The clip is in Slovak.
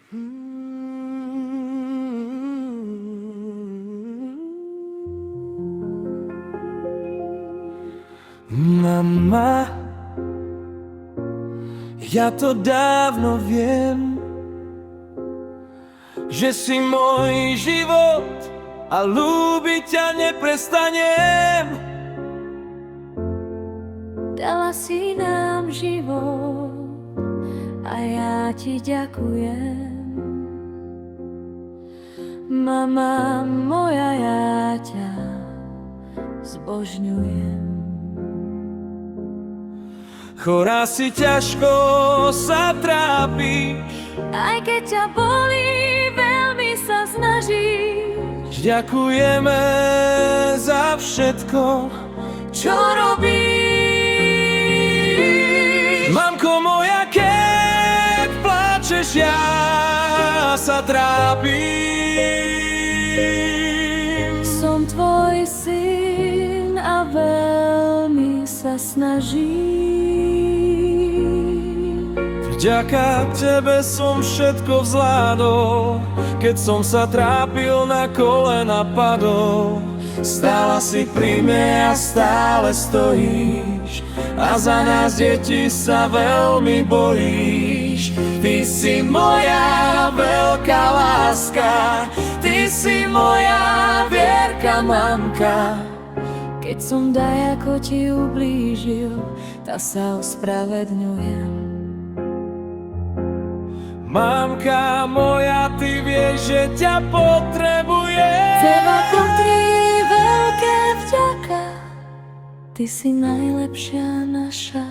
Mama, ja to dávno viem, že si môj život a ľúbiť ťa neprestanem. Dala si nám život a ja ti ďakujem. Mama moja, ja ťa zbožňujem. Chorá si, ťažko sa trápiš, Aj keď ťa bolí, veľmi sa snažíš. ďakujeme za všetko, Čo robíš? Mamko moja, keď pláčeš, ja sa trápim. Som tvoj syn a veľmi sa snažím. Vďaka tebe som všetko vzládol, keď som sa trápil, na kolena padol. Stála si pri mne a stále stojíš, a za nás deti sa veľmi bojíš. Ty si moja veľká láska, ty si moja vierka, mamka. Keď som dajako ti ublížil, tak sa ospravedňujem. Mamka moja, ty vieš, že ťa potrebujem. Teba patrí veľké vďaka, ty si najlepšia naša.